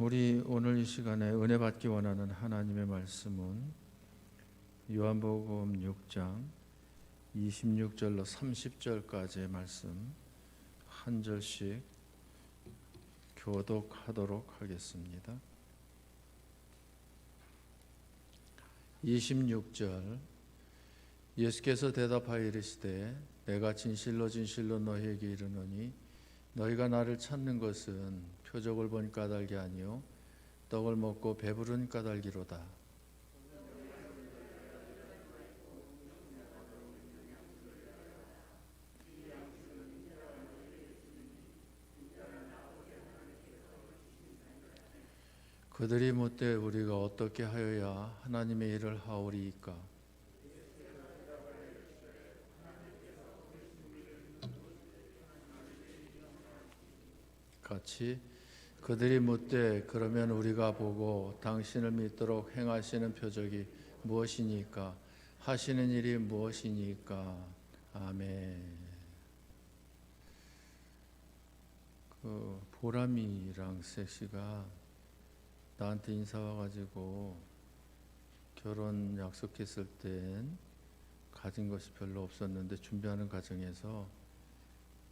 우리 오늘 이 시간에 은혜 받기 원하는 하나님의 말씀은 요한복음 6장 26절로 30절까지의 말씀 한 절씩 교독하도록 하겠습니다. 26절 예수께서 대답하여 이르시되 내가 진실로 진실로 너희에게 이르노니 너희가 나를 찾는 것은 표적을 본 까닭이 아니요 떡을 먹고 배부른 까닭이로다. 그들이 묻되 우리가 어떻게 하여야 하나님의 일을 하오리이까? 같이 그들이 묻되 그러면 우리가 보고 당신을 믿도록 행하시는 표적이 무엇이니까? 하시는 일이 무엇이니까? 아멘. 보람이랑 섹시가 나한테 인사 와가지고 결혼 약속했을 땐 가진 것이 별로 없었는데 준비하는 과정에서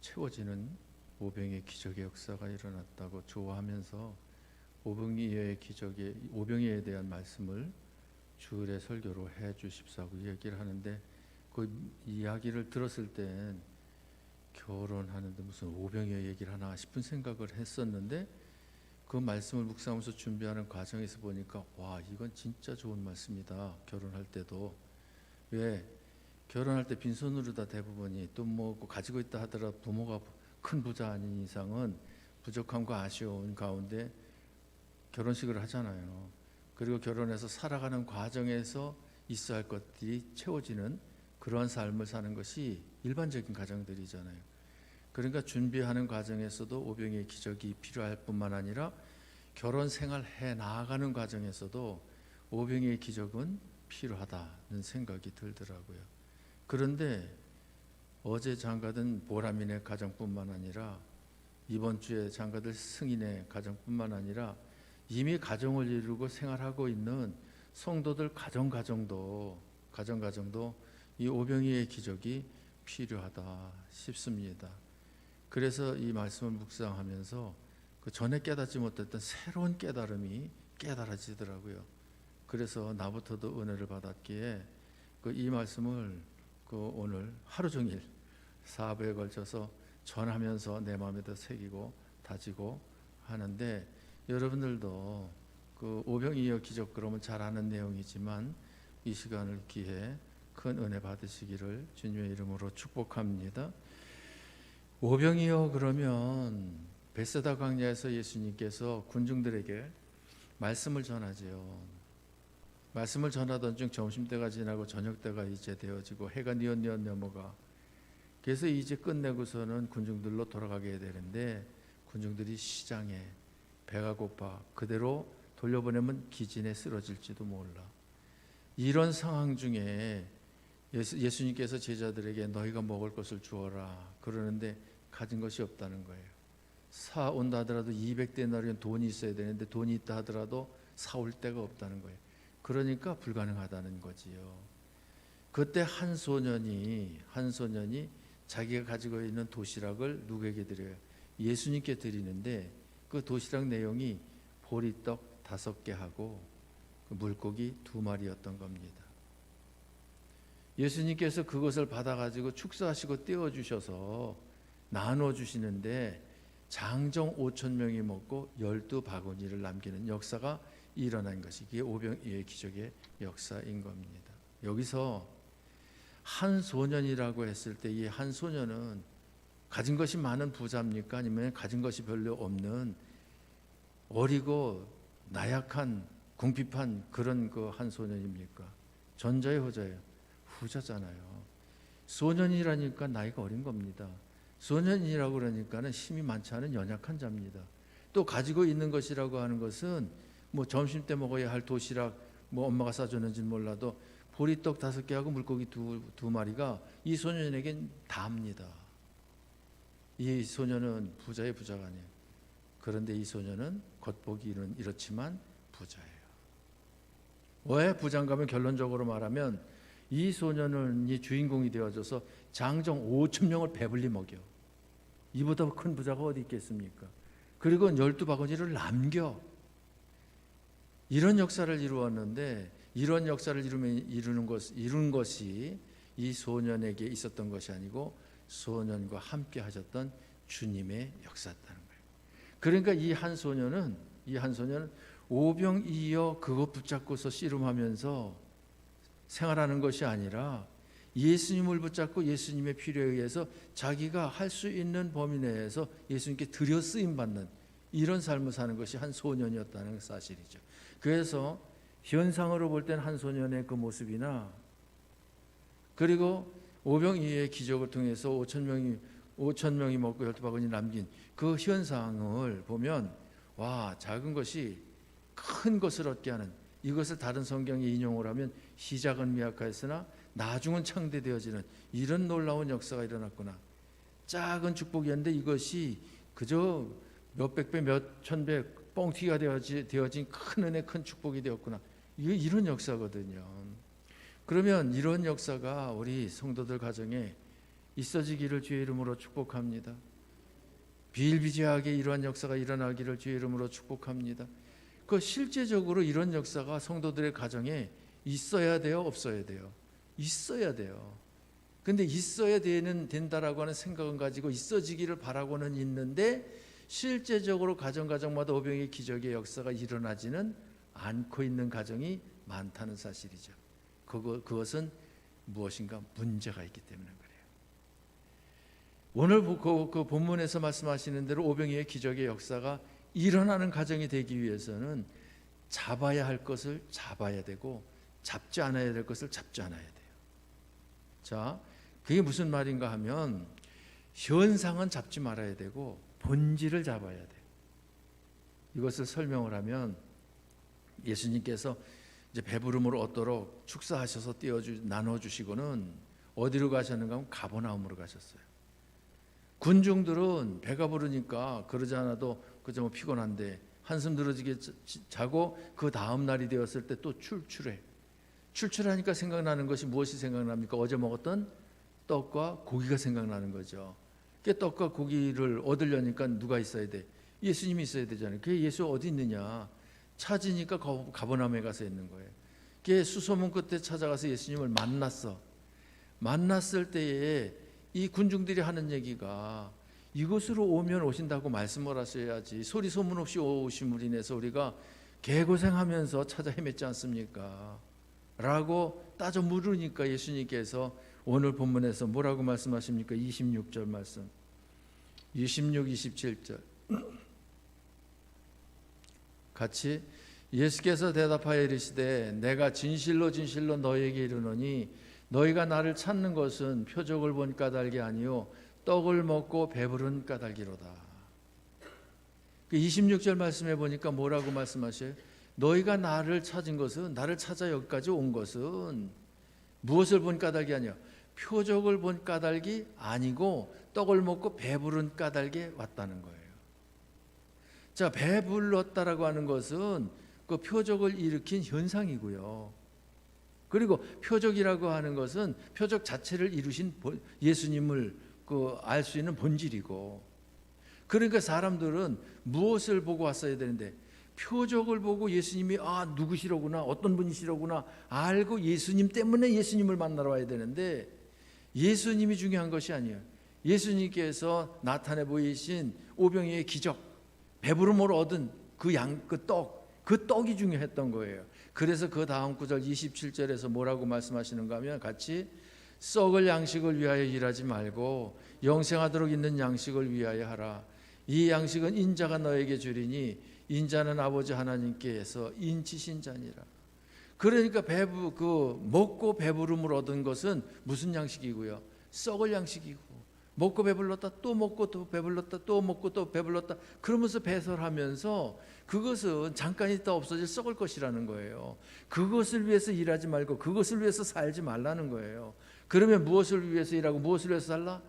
채워지는 오병이의 기적의 역사가 일어났다고 좋아하면서 오병이의 기적의 오병이에 대한 말씀을 주일의 설교로 해 주십사고 얘기를 하는데 그 이야기를 들었을 땐 결혼하는데 무슨 오병이의 얘기를 하나 싶은 생각을 했었는데 그 말씀을 묵상하면서 준비하는 과정에서 보니까 와, 이건 진짜 좋은 말씀이다. 결혼할 때도 왜 결혼할 때 빈손으로 다 대부분이 또 뭐 가지고 있다 하더라도 부모가 큰 부자 아닌 이상은 부족함과 아쉬운 가운데 결혼식을 하잖아요. 그리고 결혼해서 살아가는 과정에서 있어야 할 것들이 채워지는 그러한 삶을 사는 것이 일반적인 가정들이잖아요. 그러니까 준비하는 과정에서도 오병이의 기적이 필요할 뿐만 아니라 결혼 생활 해 나아가는 과정에서도 오병이의 기적은 필요하다는 생각이 들더라고요. 그런데 어제 장가든 보람이네 가정뿐만 아니라 이번 주에 장가들 승인의 가정뿐만 아니라 이미 가정을 이루고 생활하고 있는 성도들 가정가정도 이 오병이의 기적이 필요하다 싶습니다. 그래서 이 말씀을 묵상하면서 그 전에 깨닫지 못했던 새로운 깨달음이 깨달아지더라고요. 그래서 나부터도 은혜를 받았기에 이 말씀을 오늘 하루 종일 사부에 걸쳐서 전하면서 내 마음에도 새기고 다지고 하는데 여러분들도 오병이어 기적 그러면 잘 아는 내용이지만 이 시간을 기해 큰 은혜 받으시기를 주님의 이름으로 축복합니다. 오병이어 그러면 베세다 광야에서 예수님께서 군중들에게 말씀을 전하지요. 말씀을 전하던 중 점심때가 지나고 저녁때가 이제 되어지고 해가 뉘엿뉘엿 넘어가 그래서 이제 끝내고서는 군중들로 돌아가게 되는데 군중들이 시장에 배가 고파 그대로 돌려보내면 기진에 쓰러질지도 몰라. 이런 상황 중에 예수님께서 제자들에게 너희가 먹을 것을 주어라 그러는데 가진 것이 없다는 거예요. 사온다 하더라도 200데나리온 돈이 있어야 되는데 돈이 있다 하더라도 사올 데가 없다는 거예요. 그러니까 불가능하다는 거지요. 그때 한 소년이 자기가 가지고 있는 도시락을 누구에게 드려요? 예수님께 드리는데 그 도시락 내용이 보리떡 5개 하고 물고기 2마리였던 겁니다. 예수님께서 그것을 받아가지고 축사하시고 떼어주셔서 나눠주시는데 장정 5,000명이 먹고 12바구니를 남기는 역사가 일어난 것이 이게 오병이의 기적의 역사인 겁니다. 여기서 한 소년이라고 했을 때 이 한 소년은 가진 것이 많은 부자입니까? 아니면 가진 것이 별로 없는 어리고 나약한 궁핍한 그런 한 소년입니까? 전자예요, 후자예요? 후자잖아요. 소년이라니까 나이가 어린 겁니다. 소년이라고 그러니까는 힘이 많지 않은 연약한 자입니다. 또 가지고 있는 것이라고 하는 것은 뭐 점심 때 먹어야 할 도시락 뭐 엄마가 싸줬는지는 몰라도 보리떡 5개하고 물고기 2마리가 이 소년에겐 다입니다. 이 소년은 부자의 부자가 아니에요. 그런데 이 소년은 겉보기는 이렇지만 부자예요. 왜 부자인가 하면 결론적으로 말하면 이 소년은 이 주인공이 되어져서 장정 5,000명을 배불리 먹여. 이보다 큰 부자가 어디 있겠습니까? 그리고 12바구니를 남겨. 이런 역사를 이루었는데 이런 역사를 이룬 것이 이 소년에게 있었던 것이 아니고 소년과 함께 하셨던 주님의 역사였다는 거예요. 그러니까 이 한 소년은 오병이어 그것 붙잡고서 씨름하면서 생활하는 것이 아니라 예수님을 붙잡고 예수님의 필요에 의해서 자기가 할 수 있는 범위 내에서 예수님께 드려 쓰임 받는 이런 삶을 사는 것이 한 소년이었다는 사실이죠. 그래서 현상으로 볼 때는 한 소년의 그 모습이나 그리고 오병이어의 기적을 통해서 5,000명이 먹고 12바구니 남긴 그 현상을 보면 와, 작은 것이 큰 것을 얻게 하는, 이것을 다른 성경에 인용을 하면 시작은 미약하였으나 나중은 창대되어지는 이런 놀라운 역사가 일어났구나. 작은 축복이었는데 이것이 그저 몇백 배, 몇천 배 뻥튀기가 되어진 큰 은혜, 큰 축복이 되었구나. 이런 역사거든요. 그러면 이런 역사가 우리 성도들 가정에 있어지기를 주의 이름으로 축복합니다. 비일비재하게 이러한 역사가 일어나기를 주의 이름으로 축복합니다. 그 실제적으로 이런 역사가 성도들의 가정에 있어야 돼요, 없어야 돼요? 있어야 돼요. 근데 있어야 된다라고 하는 생각은 가지고 있어지기를 바라고는 있는데 실제적으로 가정마다 오병이의 기적의 역사가 일어나지는 않고 있는 가정이 많다는 사실이죠. 그것은 무엇인가 문제가 있기 때문에 그래요. 오늘 그 본문에서 말씀하시는 대로 오병이의 기적의 역사가 일어나는 가정이 되기 위해서는 잡아야 할 것을 잡아야 되고 잡지 않아야 될 것을 잡지 않아야 돼요. 자, 그게 무슨 말인가 하면 현상은 잡지 말아야 되고 본질을 잡아야 돼요. 이것을 설명을 하면 예수님께서 이제 배부름을 얻도록 축사하셔서 나눠주시고는 어디로 가셨는가 하면 가버나움으로 가셨어요. 군중들은 배가 부르니까 그러지 않아도 그저 뭐 피곤한데 한숨 들어지게 자고 그 다음 날이 되었을 때 또 출출하니까 생각나는 것이 무엇이 생각납니까? 어제 먹었던 떡과 고기가 생각나는 거죠. 그 떡과 고기를 얻으려니까 누가 있어야 돼? 예수님이 있어야 되잖아요. 그 예수 어디 있느냐? 찾으니까 가버나움에 가서 있는 거예요. 그 수소문 끝에 찾아가서 예수님을 만났어. 만났을 때에 이 군중들이 하는 얘기가 이곳으로 오면 오신다고 말씀을 하셔야지 소리 소문 없이 오심으로 인해서 우리가 개고생하면서 찾아 헤맸지 않습니까? 라고 따져 물으니까 예수님께서 오늘 본문에서 뭐라고 말씀하십니까? 26절 말씀 26, 27절 같이 예수께서 대답하여 이르시되 내가 진실로 진실로 너희에게 이르노니 너희가 나를 찾는 것은 표적을 본 까닭이 아니요 떡을 먹고 배부른 까닭이로다. 26절 말씀해 보니까 뭐라고 말씀하셔요? 너희가 나를 찾은 것은, 나를 찾아 여기까지 온 것은 무엇을 본 까닭이 아니요 표적을 본 까닭이 아니고 떡을 먹고 배부른 까닭에 왔다는 거예요. 자, 배불렀다라고 하는 것은 그 표적을 일으킨 현상이고요. 그리고 표적이라고 하는 것은 표적 자체를 이루신 예수님을 알 수 있는 본질이고, 그러니까 사람들은 무엇을 보고 왔어야 되는데 표적을 보고 예수님이 누구시로구나, 어떤 분이시로구나 알고 예수님 때문에 예수님을 만나러 와야 되는데 예수님이 중요한 것이 아니에요. 예수님께서 나타내 보이신 오병이의 기적, 배부름으로 얻은 그 떡이 중요했던 거예요. 그래서 그 다음 구절 27절에서 뭐라고 말씀하시는가 하면 같이 썩을 양식을 위하여 일하지 말고 영생하도록 있는 양식을 위하여 하라. 이 양식은 인자가 너에게 주리니 인자는 아버지 하나님께서 인치신 자니라. 그러니까 먹고 배부름을 얻은 것은 무슨 양식이고요? 썩을 양식이고, 먹고 배불렀다 또 먹고 또 배불렀다 또 먹고 또 배불렀다 그러면서 배설하면서 그것은 잠깐 있다 없어질 썩을 것이라는 거예요. 그것을 위해서 일하지 말고 그것을 위해서 살지 말라는 거예요. 그러면 무엇을 위해서 일하고 무엇을 위해서 살라?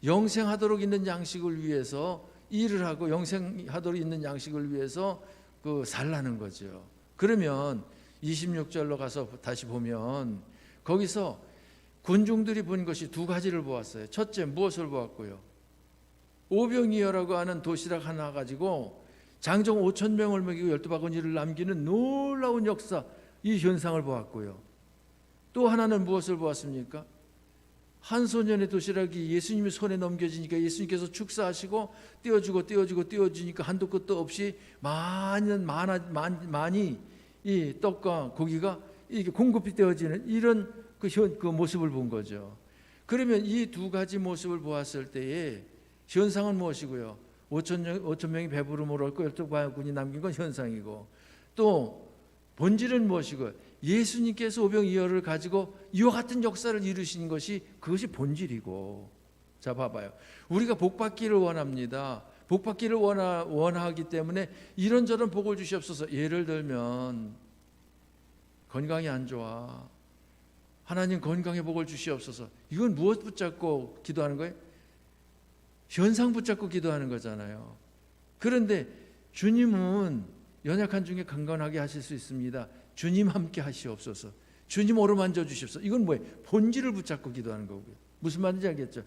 영생하도록 있는 양식을 위해서 일을 하고 영생하도록 있는 양식을 위해서 살라는 거죠. 그러면 26절로 가서 다시 보면 거기서 군중들이 본 것이 두 가지를 보았어요. 첫째, 무엇을 보았고요? 오병이어라고 하는 도시락 하나 가지고 장정 5,000명을 먹이고 12바구니를 남기는 놀라운 역사, 이 현상을 보았고요. 또 하나는 무엇을 보았습니까? 한 소년의 도시락이 예수님의 손에 넘겨지니까 예수님께서 축사하시고 띄워주니까 한도 끝도 없이 많이 이 떡과 고기가 이게 공급이 되어지는 이런 그 모습을 본 거죠. 그러면 이 두 가지 모습을 보았을 때에 현상은 무엇이고요? 5,000명이 배부름으로 얻고 12바구니 남긴 건 현상이고, 또 본질은 무엇이고, 예수님께서 오병이어를 가지고 이와 같은 역사를 이루신 것이 그것이 본질이고. 자, 봐봐요. 우리가 복받기를 원합니다. 복받기를 원하기 때문에 이런저런 복을 주시옵소서. 예를 들면 건강이 안 좋아. 하나님 건강의 복을 주시옵소서. 이건 무엇 붙잡고 기도하는 거예요? 현상 붙잡고 기도하는 거잖아요. 그런데 주님은 연약한 중에 강건하게 하실 수 있습니다. 주님 함께 하시옵소서. 주님 어루만져 주십소서. 이건 뭐예요? 본질을 붙잡고 기도하는 거고요. 무슨 말인지 알겠죠?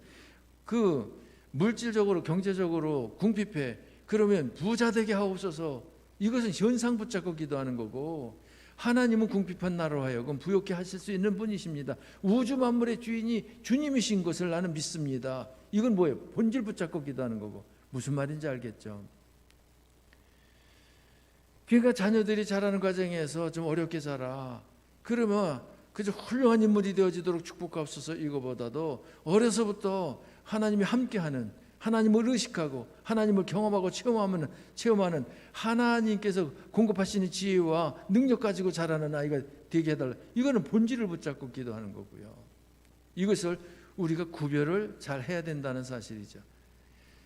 물질적으로 경제적으로 궁핍해. 그러면 부자 되게 하옵소서. 이것은 현상 붙잡고 기도하는 거고, 하나님은 궁핍한 나로 하여금 부욕케 하실 수 있는 분이십니다. 우주 만물의 주인이 주님이신 것을 나는 믿습니다. 이건 뭐예요? 본질 붙잡고 기도하는 거고. 무슨 말인지 알겠죠? 그러니까 자녀들이 자라는 과정에서 좀 어렵게 자라. 그러면 그저 훌륭한 인물이 되어지도록 축복하옵소서. 이거보다도 어려서부터 하나님이 함께하는, 하나님을 의식하고 하나님을 경험하고 체험하는 하나님께서 공급하시는 지혜와 능력 가지고 자라는 아이가 되게 해달라. 이거는 본질을 붙잡고 기도하는 거고요. 이것을 우리가 구별을 잘 해야 된다는 사실이죠.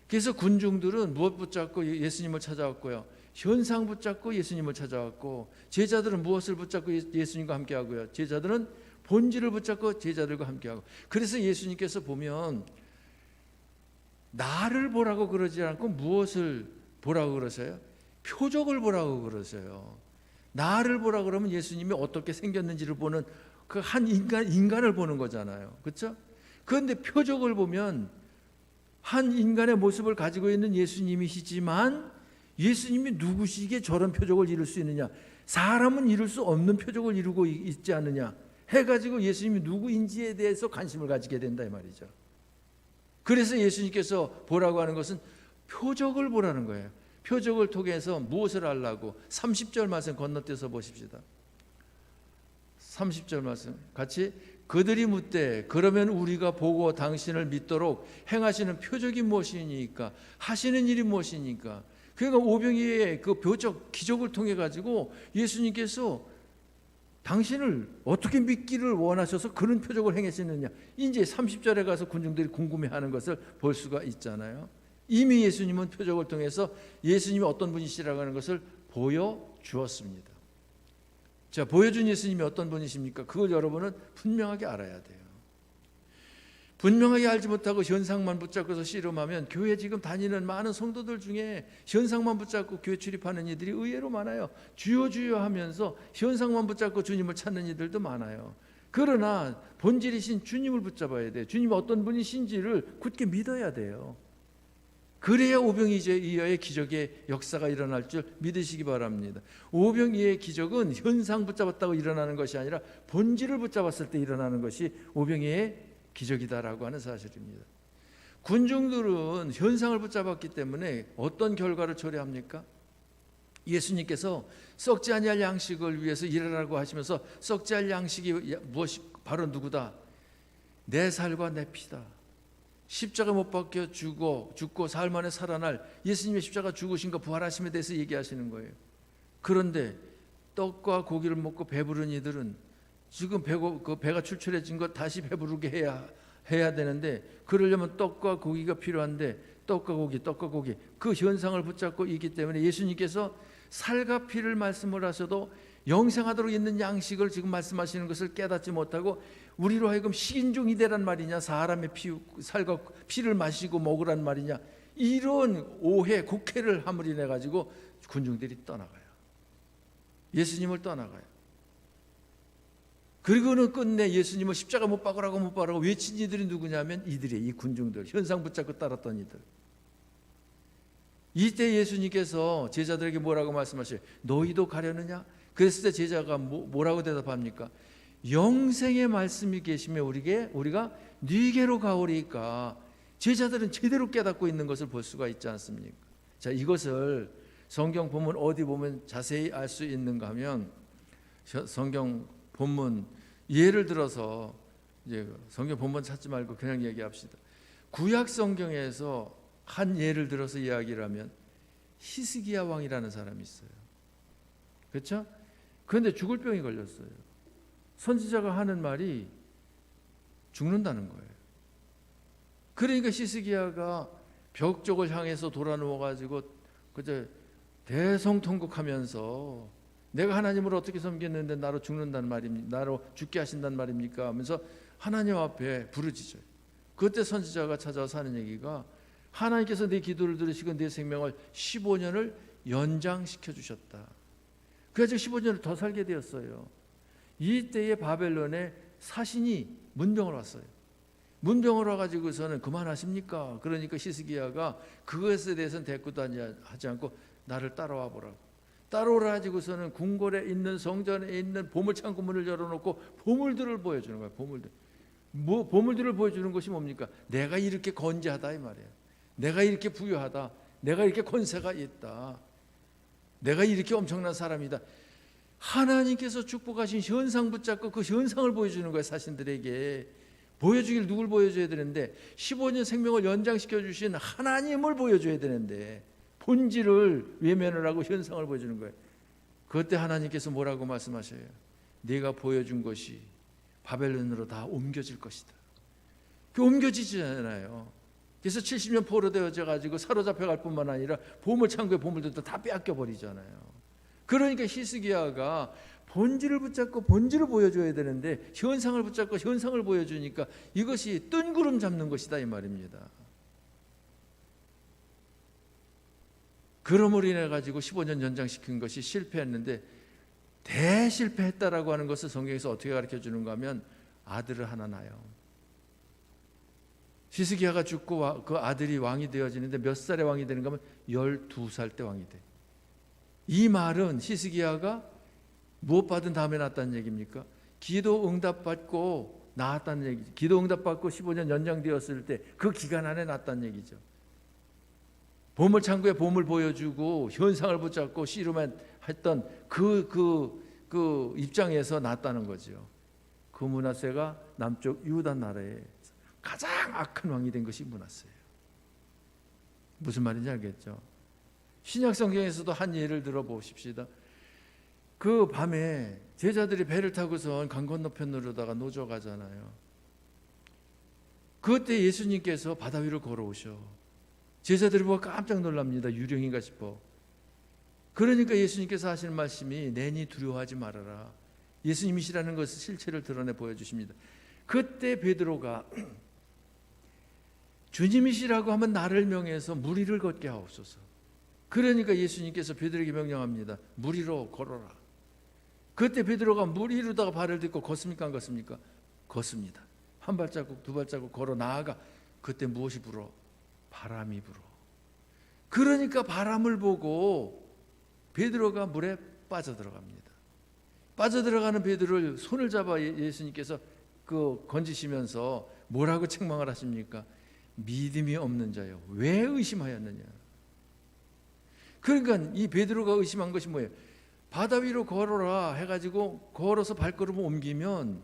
그래서 군중들은 무엇 붙잡고 예수님을 찾아왔고요? 현상 붙잡고 예수님을 찾아왔고, 제자들은 무엇을 붙잡고 예수님과 함께하고요? 제자들은 본질을 붙잡고 제자들과 함께하고. 그래서 예수님께서 보면 나를 보라고 그러지 않고 무엇을 보라고 그러세요? 표적을 보라고 그러세요. 나를 보라고 그러면 예수님이 어떻게 생겼는지를 보는 그 한 인간을 보는 거잖아요. 그렇죠? 그런데 표적을 보면 한 인간의 모습을 가지고 있는 예수님이시지만 예수님이 누구시기에 저런 표적을 이룰 수 있느냐, 사람은 이룰 수 없는 표적을 이루고 있지 않느냐 해가지고 예수님이 누구인지에 대해서 관심을 가지게 된다 이 말이죠. 그래서 예수님께서 보라고 하는 것은 표적을 보라는 거예요. 표적을 통해서 무엇을 하려고? 30절 말씀 건너뛰어서 보십시다. 30절 말씀 같이. 그들이 묻되 그러면 우리가 보고 당신을 믿도록 행하시는 표적이 무엇이니까, 하시는 일이 무엇이니까. 그러니까 오병이의 그 표적 기적을 통해 가지고 예수님께서 당신을 어떻게 믿기를 원하셔서 그런 표적을 행하시느냐, 이제 30절에 가서 군중들이 궁금해하는 것을 볼 수가 있잖아요. 이미 예수님은 표적을 통해서 예수님이 어떤 분이시라고 하는 것을 보여주었습니다. 자, 보여준 예수님이 어떤 분이십니까? 그걸 여러분은 분명하게 알아야 돼요. 분명하게 알지 못하고 현상만 붙잡고서 씨름하면, 교회 지금 다니는 많은 성도들 중에 현상만 붙잡고 교회 출입하는 이들이 의외로 많아요. 주여 주여 하면서 현상만 붙잡고 주님을 찾는 이들도 많아요. 그러나 본질이신 주님을 붙잡아야 돼요. 주님이 어떤 분이신지를 굳게 믿어야 돼요. 그래야 오병이어의 기적의 역사가 일어날 줄 믿으시기 바랍니다. 오병이어의 기적은 현상 붙잡았다고 일어나는 것이 아니라 본질을 붙잡았을 때 일어나는 것이 오병이어의 기적이다라고 하는 사실입니다. 군중들은 현상을 붙잡았기 때문에 어떤 결과를 초래합니까? 예수님께서 썩지 아니할 양식을 위해서 일하라고 하시면서 썩지 않을 양식이 무엇이 바로 누구다? 내 살과 내 피다. 십자가 못 박혀 죽고 사흘 만에 살아날 예수님의 십자가 죽으신과 부활하심에 대해서 얘기하시는 거예요. 그런데 떡과 고기를 먹고 배부른 이들은 지금 배가 출출해진 것 다시 배부르게 해야 되는데, 그러려면 떡과 고기가 필요한데 떡과 고기 그 현상을 붙잡고 있기 때문에 예수님께서 살과 피를 말씀을 하셔도 영생하도록 있는 양식을 지금 말씀하시는 것을 깨닫지 못하고 우리로 하여금 식인종이 되란 말이냐, 사람의 살과 피를 마시고 먹으란 말이냐, 이런 오해, 곡해를 함으로 인해 가지고 군중들이 떠나가요. 예수님을 떠나가요. 그리고는 끝내 예수님을 십자가 못 박으라고 외친 이들이 누구냐면 이 군중들, 현상 붙잡고 따랐던 이들. 이때 예수님께서 제자들에게 뭐라고 말씀하셔요? 너희도 가려느냐? 그랬을 때 제자가 뭐라고 대답합니까? 영생의 말씀이 계시면 우리가 네게로 가오리까. 제자들은 제대로 깨닫고 있는 것을 볼 수가 있지 않습니까? 자, 이것을 성경 본문 어디 보면 자세히 알 수 있는가 하면 성경 본문 예를 들어서 이제 성경 본문 찾지 말고 그냥 얘기합시다. 구약 성경에서 한 예를 들어서 이야기를 하면 히스기야 왕이라는 사람이 있어요. 그렇죠? 그런데 죽을 병이 걸렸어요. 선지자가 하는 말이 죽는다는 거예요. 그러니까 히스기야가 벽 쪽을 향해서 돌아 누워 가지고 그저 대성통곡하면서 내가 하나님을 어떻게 섬겼는데 나로 죽는다는 말입니까? 나로 죽게 하신다는 말입니까? 하면서 하나님 앞에 부르짖어요. 그때 선지자가 찾아와서 하는 얘기가 하나님께서 내 기도를 들으시고 내 생명을 15년을 연장시켜 주셨다. 그래서 15년을 더 살게 되었어요. 이때에 바벨론에 사신이 문병을 왔어요. 문병을 와가지고서는 그만하십니까? 그러니까 히스기야가 그것에 대해서는 대꾸도 하지 않고 나를 따라와 보라고. 따라오라 가지고서는 궁궐에 있는 성전에 있는 보물창고 문을 열어놓고 보물들을 보여주는 거예요. 보물들을 보여주는 것이 뭡니까? 내가 이렇게 건재하다 이 말이에요. 내가 이렇게 부유하다. 내가 이렇게 권세가 있다. 내가 이렇게 엄청난 사람이다. 하나님께서 축복하신 현상 붙잡고 그 현상을 보여주는 거예요. 사신들에게 보여주길 누굴 보여줘야 되는데 15년 생명을 연장시켜 주신 하나님을 보여줘야 되는데 본질을 외면을 하고 현상을 보여주는 거예요. 그때 하나님께서 뭐라고 말씀하셔요? 네가 보여준 것이 바벨론으로 다 옮겨질 것이다. 그 옮겨지잖아요. 그래서 70년 포로되어져 가지고 사로잡혀 갈 뿐만 아니라 보물창고의 보물들도 다 빼앗겨 버리잖아요. 그러니까 히스기야가 본질을 붙잡고 본질을 보여줘야 되는데 현상을 붙잡고 현상을 보여주니까 이것이 뜬구름 잡는 것이다 이 말입니다. 그러므로 인해 가지고 15년 연장시킨 것이 실패했는데 대실패했다라고 하는 것을 성경에서 어떻게 가르쳐 주는가 하면 아들을 하나 낳아요. 히스기야가 죽고 그 아들이 왕이 되어지는데 몇 살에 왕이 되는가 하면 12살 때 왕이 돼. 이 말은 히스기야가 무엇 받은 다음에 낳았다는 얘기입니까? 기도 응답받고 낳았다는 얘기죠. 기도 응답받고 15년 연장되었을 때 그 기간 안에 낳았다는 얘기죠. 보물창고에 보물 보여주고 현상을 붙잡고 씨름만 했던 그 입장에서 낳았다는 거죠. 그 므낫세가 남쪽 유다 나라에 가장 악한 왕이 된 것이 므낫세예요. 무슨 말인지 알겠죠? 신약 성경에서도 한 예를 들어보십시다. 그 밤에 제자들이 배를 타고선 강 건너편으로다가 노조 가잖아요. 그때 예수님께서 바다 위로 걸어오셔. 제자들이 보고 깜짝 놀랍니다. 유령인가 싶어. 그러니까 예수님께서 하시는 말씀이 내니 두려워하지 말아라. 예수님이시라는 것을 실체를 드러내 보여주십니다. 그때 베드로가 주님이시라고 하면 나를 명해서 물 위를 걷게 하옵소서. 그러니까 예수님께서 베드로에게 명령합니다. 물 위로 걸어라. 그때 베드로가 물 위로다가 발을 딛고 걷습니까 안 걷습니까? 걷습니다. 한 발자국 두 발자국 걸어 나아가 그때 무엇이 불어? 바람이 불어. 그러니까 바람을 보고 베드로가 물에 빠져들어갑니다. 빠져들어가는 베드로를 손을 잡아 예수님께서 건지시면서 뭐라고 책망을 하십니까? 믿음이 없는 자요, 왜 의심하였느냐. 그러니까 이 베드로가 의심한 것이 뭐예요? 바다 위로 걸어라 해가지고 걸어서 발걸음을 옮기면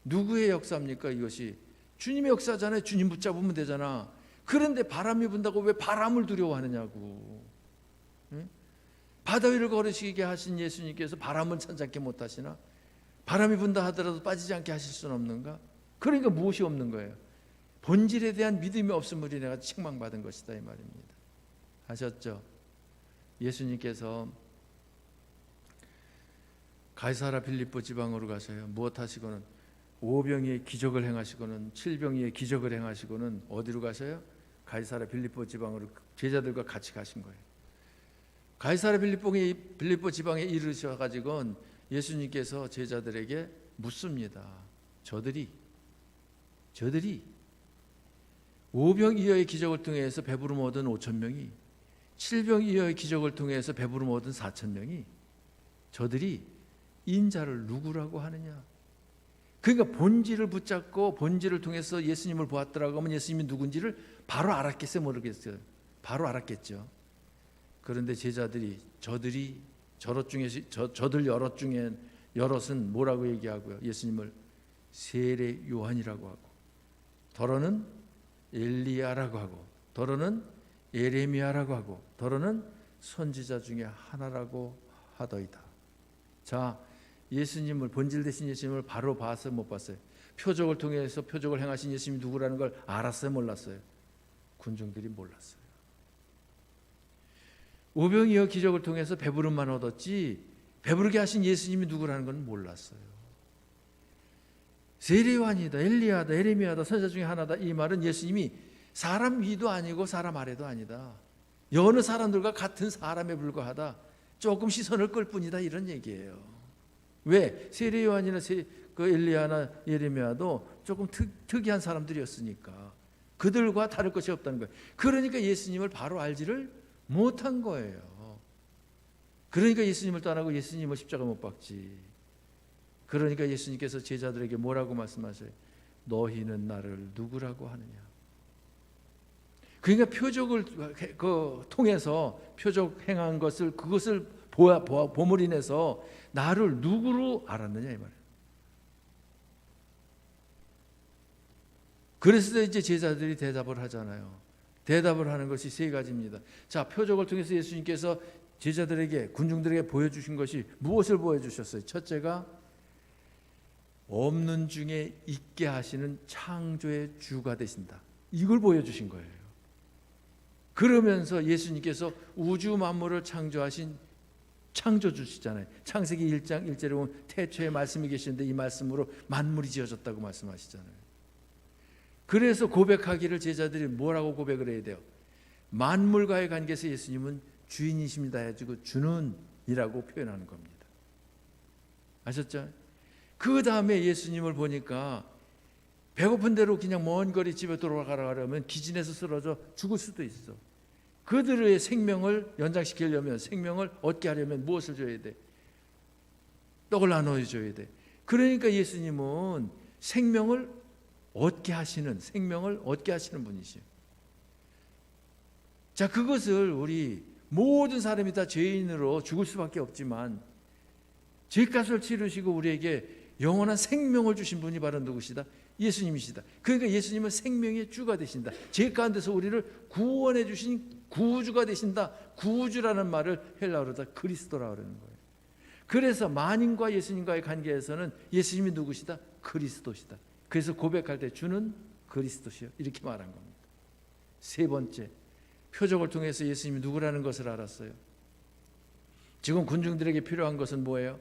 누구의 역사입니까? 이것이 주님의 역사잖아요. 주님 붙잡으면 되잖아. 그런데 바람이 분다고 왜 바람을 두려워하느냐고. 응? 바다 위를 걸으시게 하신 예수님께서 바람은 찬잡게 못하시나? 바람이 분다 하더라도 빠지지 않게 하실 수는 없는가? 그러니까 무엇이 없는 거예요? 본질에 대한 믿음이 없음으로 인해 책망받은 것이다 이 말입니다. 아셨죠? 예수님께서 가이사라 빌립보 지방으로 가셔요. 무엇 하시고는 오병이의 기적을 행하시고는 칠병이의 기적을 행하시고는 어디로 가셔요? 가이사라 빌립보 지방으로 제자들과 같이 가신 거예요. 가이사랴 빌립보 지방에 이르셔가지고 예수님께서 제자들에게 묻습니다. 저들이 5병 2여의 기적을 통해서 배부름 얻은 5천 명이, 7병 2여의 기적을 통해서 배부름 얻은 4천 명이, 저들이 인자를 누구라고 하느냐? 그러니까 본질을 붙잡고 본질을 통해서 예수님을 보았더라고 하면 예수님이 누군지를 바로 알았겠어요, 모르겠어요? 바로 알았겠죠. 그런데 제자들이 저들 여럿은 뭐라고 얘기하고요? 예수님을 세례 요한이라고 하고, 더러는 엘리야라고 하고, 더러는 예레미야라고 하고, 더러는 선지자 중에 하나라고 하더이다. 자, 예수님을, 본질 되신 예수님을 바로 봤어요, 못 봤어요? 표적을 통해서 표적을 행하신 예수님이 누구라는 걸 알았어요, 몰랐어요? 군중들이 몰랐어요. 오병이어 기적을 통해서 배부름만 얻었지 배부르게 하신 예수님이 누구라는 건 몰랐어요. 세례 요한이다, 엘리야다, 예레미야다, 선지자 중에 하나다, 이 말은 예수님이 사람 위도 아니고 사람 아래도 아니다, 여느 사람들과 같은 사람에 불과하다, 조금 시선을 끌 뿐이다, 이런 얘기예요. 왜? 세례 요한이나 엘리야나 예레미야도 조금 특이한 사람들이었으니까 그들과 다를 것이 없다는 거예요. 그러니까 예수님을 바로 알지를 못한 거예요. 그러니까 예수님을 떠나고 예수님을 십자가 못 박지. 그러니까 예수님께서 제자들에게 뭐라고 말씀하셔요? 너희는 나를 누구라고 하느냐? 그러니까 표적을 통해서 표적 행한 것을, 그것을 보물 인해서 나를 누구로 알았느냐, 이 말이에요. 그래서 이제 제자들이 대답을 하잖아요. 대답을 하는 것이 세 가지입니다. 자, 표적을 통해서 예수님께서 제자들에게, 군중들에게 보여주신 것이 무엇을 보여주셨어요? 첫째가 없는 중에 있게 하시는 창조의 주가 되신다, 이걸 보여주신 거예요. 그러면서 예수님께서 우주 만물을 창조하신 창조주시잖아요. 창세기 1장 1절에 보면 태초에 말씀이 계시는데 이 말씀으로 만물이 지어졌다고 말씀하시잖아요. 그래서 고백하기를, 제자들이 뭐라고 고백을 해야 돼요? 만물과의 관계에서 예수님은 주인이십니다 해가지고 주는 이라고 표현하는 겁니다. 아셨죠? 그 다음에 예수님을 보니까 배고픈 대로 그냥 먼 거리 집에 돌아가라 그러면 기진에서 쓰러져 죽을 수도 있어. 그들의 생명을 연장시키려면, 생명을 얻게 하려면 무엇을 줘야 돼? 떡을 나눠줘야 돼. 그러니까 예수님은 생명을 얻게 하시는 분이시에요. 자, 그것을 우리 모든 사람이 다 죄인으로 죽을 수밖에 없지만 죄값을 치르시고 우리에게 영원한 생명을 주신 분이 바로 누구시다? 예수님이시다. 그러니까 예수님은 생명의 주가 되신다. 죄 가운데서 우리를 구원해 주신 구주가 되신다. 구주라는 말을 헬라어로다 그리스도라고 그러는 거예요. 그래서 만인과 예수님과의 관계에서는 예수님이 누구시다? 그리스도시다. 그래서 고백할 때 주는 그리스도시요, 이렇게 말한 겁니다. 세 번째, 표적을 통해서 예수님이 누구라는 것을 알았어요. 지금 군중들에게 필요한 것은 뭐예요?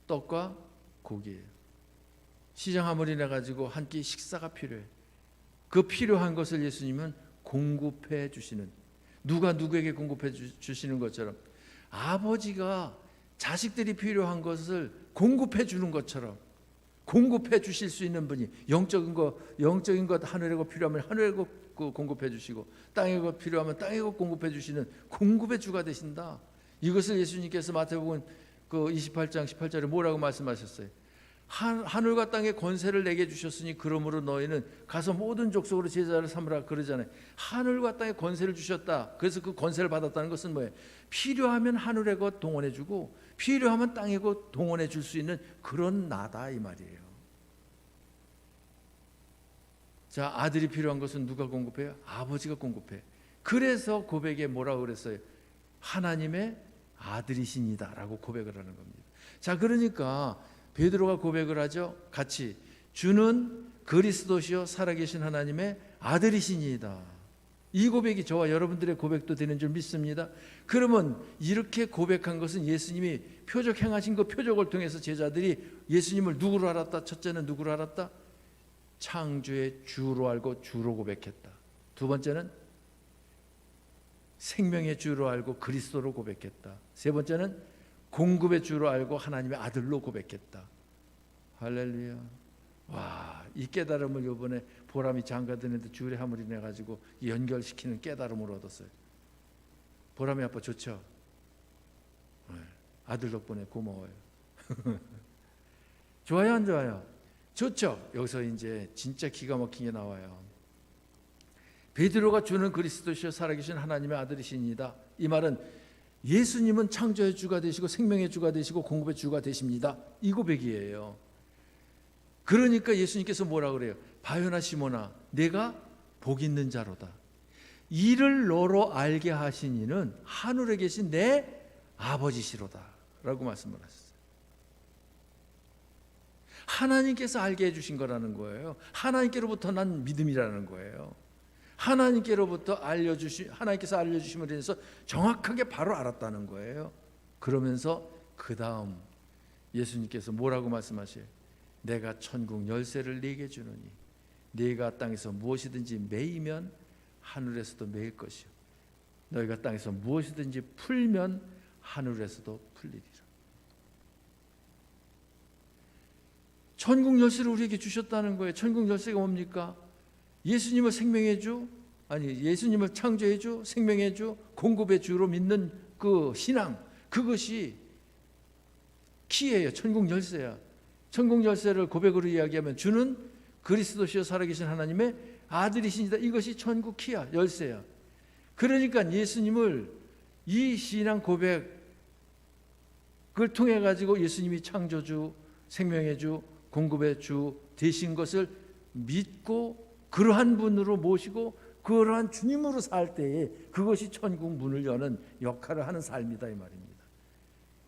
떡과 고기예요. 시장 화물이나 가지고 한 끼 식사가 필요해. 그 필요한 것을 예수님은 공급해 주시는, 누가 누구에게 공급해 주시는 것처럼 아버지가 자식들이 필요한 것을 공급해 주는 것처럼 공급해 주실 수 있는 분이, 영적인 것 하늘의 것 필요하면 하늘의 것 공급해 주시고, 땅의 것 필요하면 땅의 것 공급해 주시는 공급의 주가 되신다. 이것을 예수님께서 마태복음 28장 18절에 뭐라고 말씀하셨어요? 하늘과 땅의 권세를 내게 주셨으니 그러므로 너희는 가서 모든 족속으로 제자를 삼으라 그러잖아요. 하늘과 땅의 권세를 주셨다. 그래서 그 권세를 받았다는 것은 뭐예요? 필요하면 하늘의 것 동원해 주고 필요하면 땅의 것 동원해 줄 수 있는 그런 나다, 이 말이에요. 자, 아들이 필요한 것은 누가 공급해요? 아버지가 공급해. 그래서 고백에 뭐라고 그랬어요? 하나님의 아들이시니다 라고 고백을 하는 겁니다. 자, 그러니까 베드로가 고백을 하죠. 같이, 주는 그리스도시요 살아계신 하나님의 아들이시니이다. 이 고백이 저와 여러분들의 고백도 되는 줄 믿습니다. 그러면 이렇게 고백한 것은 예수님이 표적 행하신 그 표적을 통해서 제자들이 예수님을 누구로 알았다? 첫째는 누구로 알았다? 창조의 주로 알고 주로 고백했다. 두 번째는 생명의 주로 알고 그리스도로 고백했다. 세 번째는 공급의 주로 알고 하나님의 아들로 고백했다. 할렐루야. 와, 이 깨달음을 이번에 보람이 장가드는데 주일에 함을 인해 가지고 연결시키는 깨달음을 얻었어요. 보람이 아빠 좋죠? 네. 아들 덕분에 고마워요. 좋아요, 안 좋아요? 좋죠. 여기서 이제 진짜 기가 막힌 게 나와요. 베드로가 주는 그리스도시여 살아계신 하나님의 아들이시니이다. 이 말은 예수님은 창조의 주가 되시고 생명의 주가 되시고 공급의 주가 되십니다. 이 고백이에요. 그러니까 예수님께서 뭐라 그래요? 바요나 시몬아, 내가 복 있는 자로다. 이를 너로 알게 하신 이는 하늘에 계신 내 아버지시로다 라고 말씀을 하셨어요. 하나님께서 알게 해주신 거라는 거예요. 하나님께로부터 난 믿음이라는 거예요. 하나님께로부터 하나님께서 알려주심으로 인해서 정확하게 바로 알았다는 거예요. 그러면서 그 다음 예수님께서 뭐라고 말씀하셔요? 내가 천국 열쇠를 네게 주노니 네가 땅에서 무엇이든지 매이면 하늘에서도 매일 것이요 너희가 땅에서 무엇이든지 풀면 하늘에서도 풀리리라. 천국 열쇠를 우리에게 주셨다는 거예요. 천국 열쇠가 뭡니까? 예수님을 생명의 주, 예수님을 창조의 주, 생명의 주, 공급의 주로 믿는 그 신앙, 그것이 키예요. 천국 열쇠야. 천국 열쇠를 고백으로 이야기하면 주는 그리스도시여 살아계신 하나님의 아들이시니다. 이것이 천국 키야, 열쇠야. 그러니까 예수님을 이 신앙 고백을 통해 가지고 예수님이 창조주, 생명의 주, 공급의 주 되신 것을 믿고 그러한 분으로 모시고 그러한 주님으로 살 때에 그것이 천국 문을 여는 역할을 하는 삶이다 이 말입니다.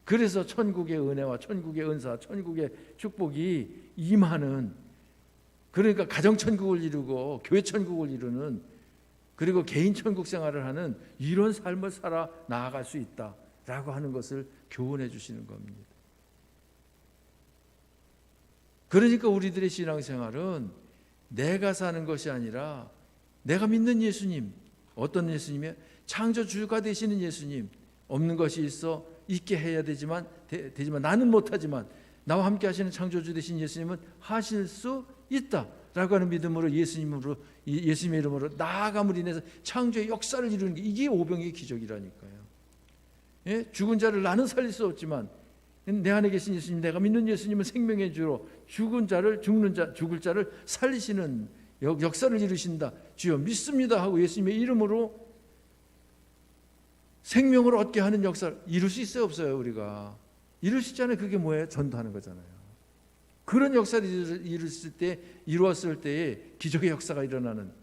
그래서 천국의 은혜와 천국의 은사, 천국의 축복이 임하는, 그러니까 가정 천국을 이루고 교회 천국을 이루는, 그리고 개인 천국 생활을 하는 이런 삶을 살아 나아갈 수 있다라고 하는 것을 교훈해 주시는 겁니다. 그러니까 우리들의 신앙생활은 내가 사는 것이 아니라 내가 믿는 예수님, 어떤 예수님이에요? 창조주가 되시는 예수님, 없는 것이 있어 있게 해야 되지만 나는 못하지만 나와 함께 하시는 창조주 되신 예수님은 하실 수 있다라고 하는 믿음으로 예수님의 이름으로 나아감을 인해서 창조의 역사를 이루는 게 이게 오병의 기적이라니까요. 예? 죽은 자를 나는 살릴 수 없지만 내 안에 계신 예수님, 내가 믿는 예수님은 생명의 주로 죽을 자를 살리시는 역사를 이루신다. 주여 믿습니다 하고 예수님의 이름으로 생명을 얻게 하는 역사를 이룰 수 있어요, 없어요? 우리가 이룰 수 있잖아요. 그게 뭐예요? 전도하는 거잖아요. 그런 역사를 이루었을 때에 기적의 역사가 일어나는,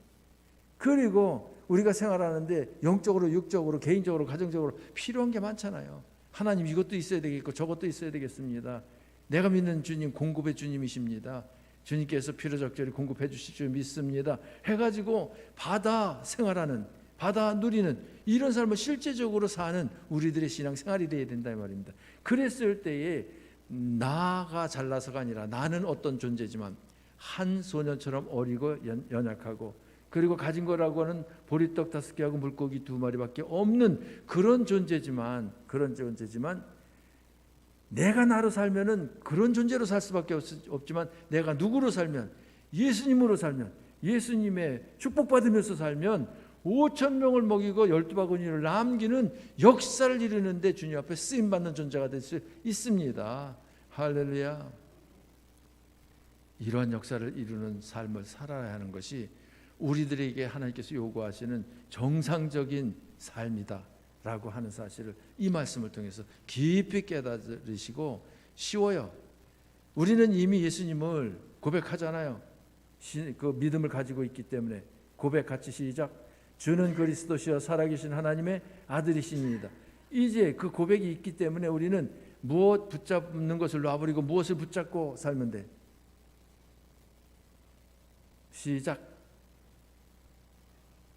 그리고 우리가 생활하는데 영적으로, 육적으로, 개인적으로, 가정적으로 필요한 게 많잖아요. 하나님 이것도 있어야 되겠고 저것도 있어야 되겠습니다. 내가 믿는 주님 공급의 주님이십니다. 주님께서 필요적절히 공급해 주실 줄 믿습니다 해가지고 받아 생활하는, 받아 누리는 이런 삶을 실제적으로 사는 우리들의 신앙생활이 되어야 된다 이 말입니다. 그랬을 때에 나가 잘나서가 아니라 나는 어떤 존재지만 한 소년처럼 어리고 연약하고, 그리고 가진 거라고 하는 보리떡 5개하고 물고기 2마리밖에 없는 그런 존재지만 내가 나로 살면은 그런 존재로 살 수밖에 없지만 내가 누구로 살면, 예수님으로 살면, 예수님의 축복받으면서 살면 5,000명을 먹이고 12바구니를 남기는 역사를 이루는데 주님 앞에 쓰임받는 존재가 될 수 있습니다. 할렐루야. 이러한 역사를 이루는 삶을 살아야 하는 것이 우리들에게 하나님께서 요구하시는 정상적인 삶이다 라고 하는 사실을 이 말씀을 통해서 깊이 깨달으시고, 쉬워요. 우리는 이미 예수님을 고백하잖아요. 그 믿음을 가지고 있기 때문에 고백 같이 시작. 주는 그리스도시여 살아계신 하나님의 아들이시니이다. 이제 그 고백이 있기 때문에 우리는 무엇 붙잡는 것을 놔버리고 무엇을 붙잡고 살면 돼. 시작.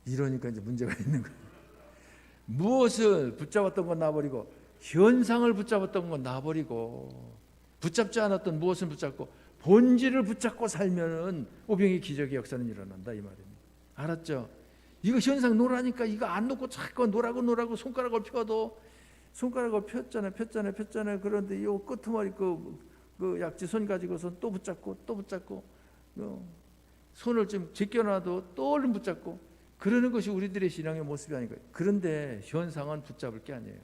이러니까 이제 문제가 있는 거예요. 무엇을 붙잡았던 건 놔버리고 현상을 붙잡았던 건 놔버리고 붙잡지 않았던 무엇을 붙잡고 본질을 붙잡고 살면은 오병의 기적의 역사는 일어난다 이 말입니다. 알았죠? 이거 현상 놓으라니까 이거 안 놓고 자꾸 놓으라고 손가락을 펴도 손가락을 폈잖아요. 그런데 이 끄트머리 그 약지손 가지고서 또 붙잡고 손을 좀 제껴놔도 또 얼른 붙잡고 그러는 것이 우리들의 신앙의 모습이 아닌가요? 그런데 현상은 붙잡을 게 아니에요.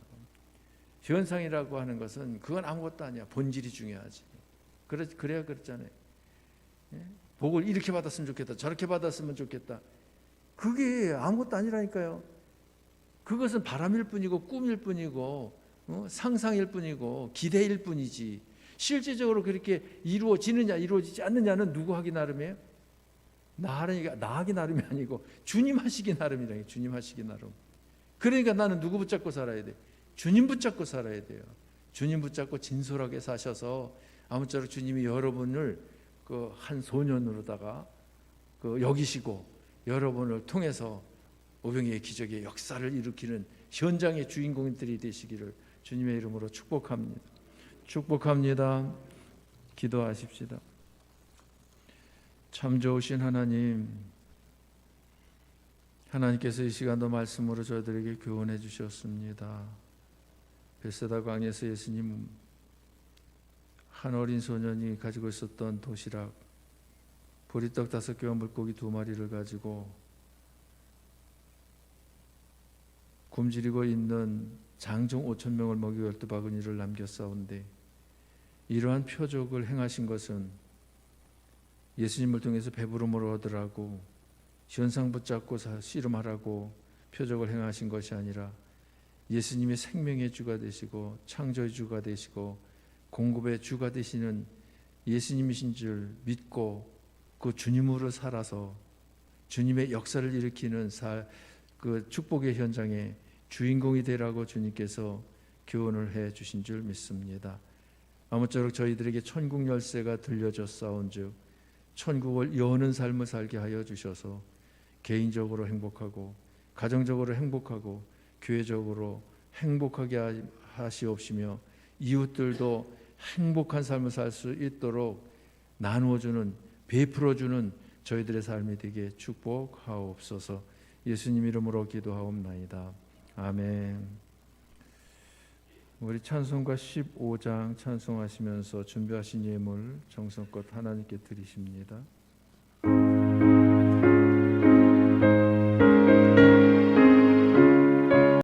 현상이라고 하는 것은 그건 아무것도 아니야. 본질이 중요하지. 그래야 그렇잖아요. 복을 이렇게 받았으면 좋겠다. 저렇게 받았으면 좋겠다. 그게 아무것도 아니라니까요. 그것은 바람일 뿐이고 꿈일 뿐이고 상상일 뿐이고 기대일 뿐이지 실제적으로 그렇게 이루어지느냐 이루어지지 않느냐는 누구 하기 나름이에요? 나 하기 나름이 아니고 주님 하시기 나름이라니. 주님 하시기 나름. 그러니까 나는 누구 붙잡고 살아야 돼? 주님 붙잡고 살아야 돼요. 주님 붙잡고 진솔하게 사셔서 아무쪼록 주님이 여러분을 그 한 소년으로다가 그 여기시고 여러분을 통해서 오병이의 기적의 역사를 일으키는 현장의 주인공들이 되시기를 주님의 이름으로 축복합니다. 축복합니다. 기도하십시다. 참 좋으신 하나님께서 이 시간도 말씀으로 저희들에게 교훈해 주셨습니다. 벳세다 광야에서 예수님 한 어린 소년이 가지고 있었던 도시락 보리떡 5개와 물고기 2마리를 가지고 굶주리고 있는 장정 5,000명을 먹이고 12바구니를 남겼사온데 이러한 표적을 행하신 것은 예수님을 통해서 배부름을 얻으라고 현상 붙잡고 씨름하라고 표적을 행하신 것이 아니라 예수님이 생명의 주가 되시고 창조의 주가 되시고 공급의 주가 되시는 예수님이신 줄 믿고 그 주님으로 살아서 주님의 역사를 일으키는 그 축복의 현장에 주인공이 되라고 주님께서 교훈을 해 주신 줄 믿습니다. 아무쪼록 저희들에게 천국 열쇠가 들려졌사온즉 천국을 여는 삶을 살게 하여 주셔서 개인적으로 행복하고 가정적으로 행복하고 교회적으로 행복하게 하시옵시며 이웃들도 행복한 삶을 살 수 있도록 나누어주는 베풀어주는 저희들의 삶이 되게 축복하옵소서. 예수님 이름으로 기도하옵나이다. 아멘. 우리 찬송가 15장 찬송하시면서 준비하신 예물 정성껏 하나님께 드리십니다.